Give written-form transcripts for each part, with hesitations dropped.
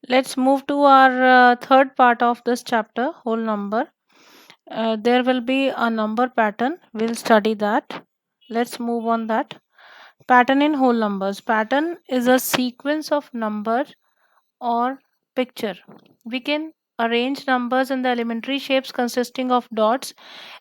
Let's move to our third part of this chapter, whole number. There will be a number pattern. We'll study that. Let's move on that. Pattern in whole numbers. Pattern is a sequence of number or picture. We can arrange numbers in the elementary shapes consisting of dots.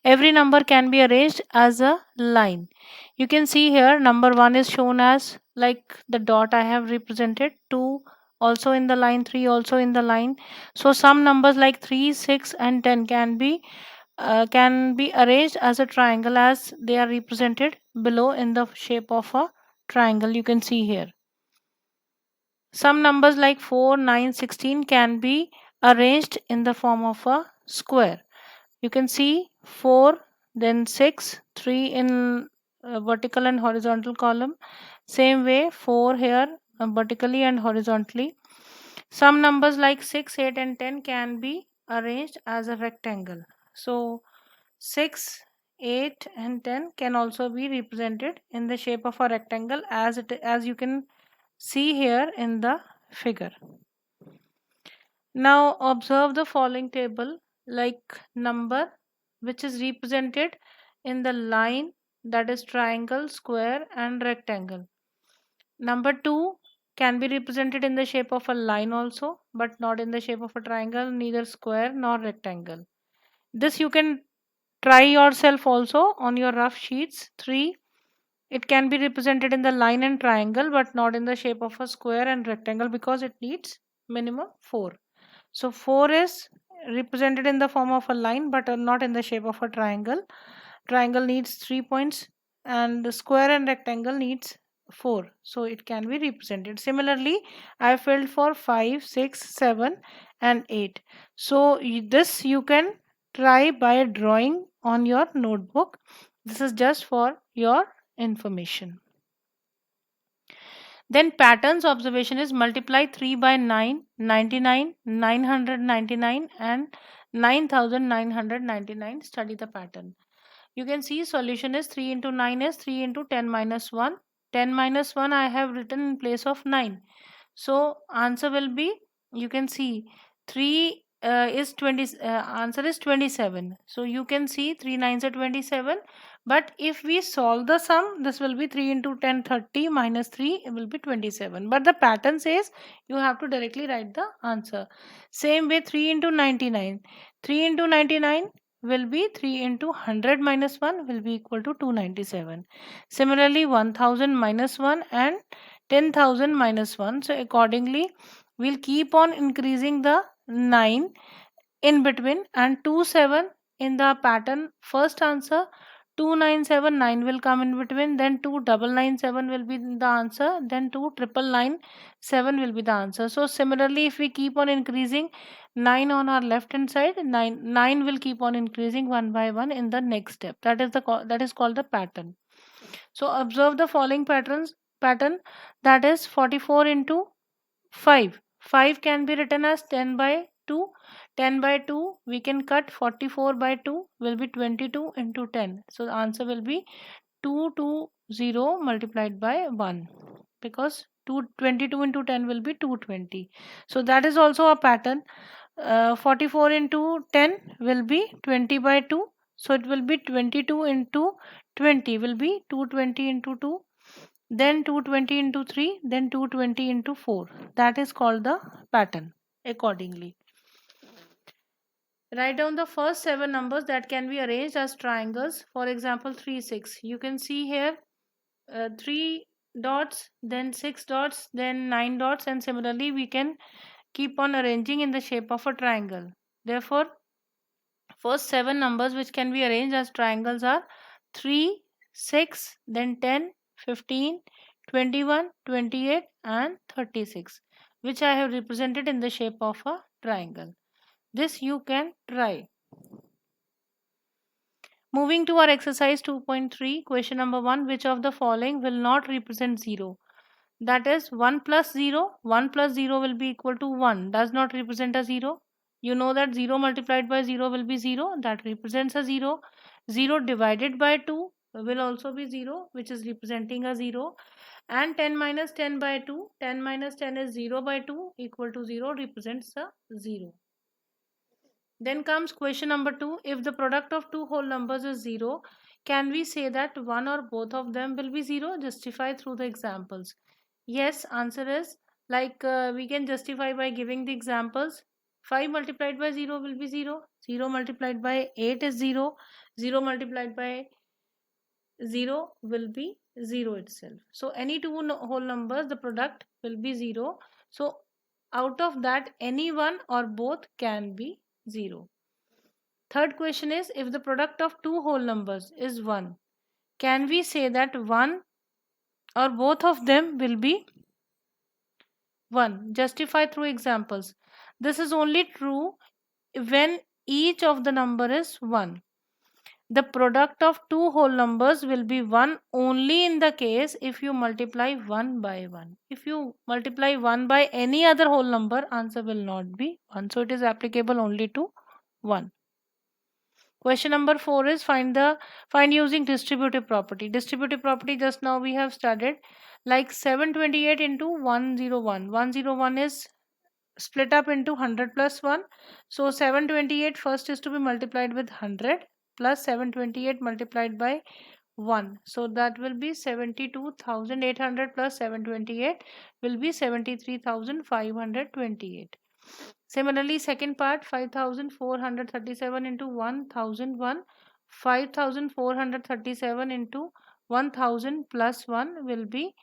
Every number can be arranged as a line. You can see here number 1 is shown as like the dot I have represented, 2 also in the line, 3 also in the line. So some numbers like 3, 6 and 10 can be arranged as a triangle as they are represented below in the shape of a triangle. You can see here. Some numbers like 4, 9, 16 can be arranged in the form of a square. You can see 4, then 6, 3 in vertical and horizontal column. Same way 4 here vertically and horizontally. Some numbers like 6, 8 and 10 can be arranged as a rectangle. So 6, 8 and 10 can also be represented in the shape of a rectangle as you can see here in the figure. Now observe the following table like number which is represented in the line, that is triangle, square and rectangle. Number 2 can be represented in the shape of a line also, but not in the shape of a triangle, neither square nor rectangle. This you can try yourself also on your rough sheets. 3, it can be represented in the line and triangle but not in the shape of a square and rectangle because it needs minimum 4. So 4 is represented in the form of a line but not in the shape of a triangle. Triangle needs 3 points and the square and rectangle needs 4. So it can be represented. Similarly, I filled for 5, 6, 7 and 8. So this you can try by drawing on your notebook. This is just for your information. Then patterns observation is multiply 3 by 9, 99, 999 and 9999. Study the pattern. You can see solution is 3 into 9 is 3 into 10 minus 1. 10 minus 1 I have written in place of 9. So answer will be, you can see 3 is 20, answer is 27. So you can see 3 nines are 27. But if we solve the sum, this will be 3 into 10, 30 minus 3 it will be 27. But the pattern says you have to directly write the answer. Same way 3 into 99. 3 into 99 will be 3 into 100 minus 1 will be equal to 297. Similarly 1000 minus 1 and 10,000 minus 1. So accordingly we'll keep on increasing the 9 in between and 27 in the pattern first answer. 2979 will come in between, then 2997 will be the answer, then 2997 will be the answer. So similarly if we keep on increasing 9 on our left hand side, 9 will keep on increasing one by one in the next step. That is called the pattern. So observe the following pattern, that is 44 into 5. 5 can be written as 10 by 2. 10 by 2 we can cut, 44 by 2 will be 22 into 10. So the answer will be 220 multiplied by 1 because 222 into 10 will be 220. So that is also a pattern. 44 into 10 will be 20 by 2. So it will be 22 into 20 will be 220 into 2, then 220 into 3, then 220 into 4. That is called the pattern accordingly. Write down the first 7 numbers that can be arranged as triangles. For example, 3, 6. You can see here 3 dots, then 6 dots, then 9 dots, and similarly we can keep on arranging in the shape of a triangle. Therefore, first 7 numbers which can be arranged as triangles are 3, 6, then 10, 15, 21, 28 and 36, which I have represented in the shape of a triangle. This you can try. Moving to our exercise 2.3, question number 1, which of the following will not represent 0? That is 1 plus 0. 1 plus 0 will be equal to 1. Does not represent a 0. You know that 0 multiplied by 0 will be 0. That represents a 0. 0 divided by 2 will also be 0, which is representing a 0. And 10 minus 10 by 2, 10 minus 10 is 0 by 2 equal to 0, represents a 0. Then comes question number 2. If the product of two whole numbers is 0, can we say that one or both of them will be 0? Justify through the examples. Yes, answer is like we can justify by giving the examples. 5 multiplied by 0 will be 0. 0 multiplied by 8 is 0. 0 multiplied by 0 will be 0 itself. So any two whole numbers, the product will be 0. So out of that, any one or both can be 0. Third question is, if the product of two whole numbers is 1, can we say that one or both of them will be 1? Justify through examples. This is only true when each of the number is 1. The product of two whole numbers will be 1 only in the case if you multiply 1 by 1. If you multiply 1 by any other whole number, answer will not be 1. So it is applicable only to 1. Question number 4 is find using distributive property. Distributive property just now we have studied, like 728 into 101. 101 is split up into 100 plus 1. So 728 first is to be multiplied with 100 plus 728 multiplied by 1. So that will be 72,800 plus 728 will be 73,528. Similarly, second part, 5,437 into 1,001. 5,437 into 1,000 plus 1 will be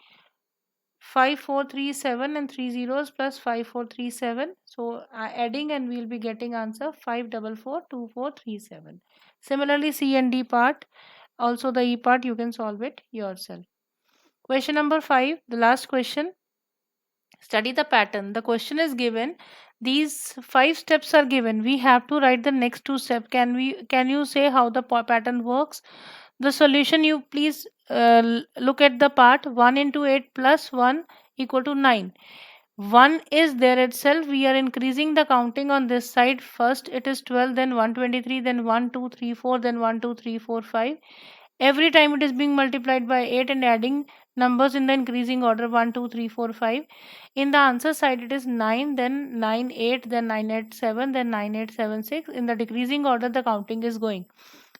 5437, and 3 zeros plus 5437. So adding and we will be getting answer 5442437. Similarly, C and D part, also the E part, you can solve it yourself. Question number 5, the last question. Study the pattern. The question is given. These 5 steps are given. We have to write the next 2 steps. Can you say how the pattern works? The solution, you please look at the part. 1 into 8 plus 1 equal to 9. 1 is there itself. We are increasing the counting on this side. First it is 12, then 123, then 1 2 3 4, then 1 2 3 4 5. Every time it is being multiplied by 8 and adding numbers in the increasing order 1 2 3 4 5. In the answer side it is 9, then 9 8, then 9 8 7, then 9 8 7 6. In the decreasing order the counting is going.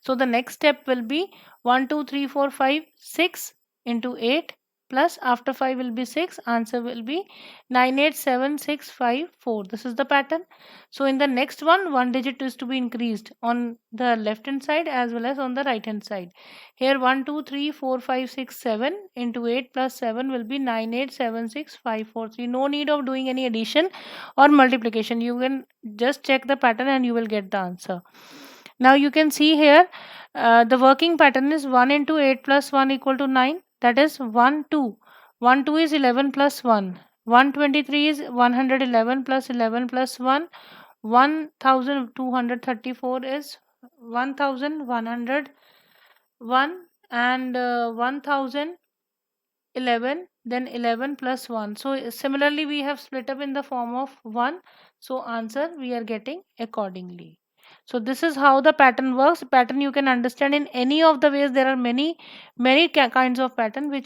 So the next step will be 1 2 3 4 5 6 into 8 plus after 5 will be 6. Answer will be 9 8 7 6 5 4. This is the pattern. So in the next one digit is to be increased on the left hand side as well as on the right hand side. Here 1 2 3 4 5 6 7 into 8 plus 7 will be 9 8 7 6 5 4 3. No need of doing any addition or multiplication. You can just check the pattern and you will get the answer. Now you can see here the working pattern is 1 into 8 plus 1 equal to 9. That is 1 2. 1 2 is 11 plus 1. 123 is 111 plus 11 plus 1. 1234 is 1101, and 1011, then 11 plus 1. So similarly we have split up in the form of 1. So answer we are getting accordingly. So this is how the pattern works. Pattern you can understand in any of the ways. There are many kinds of pattern which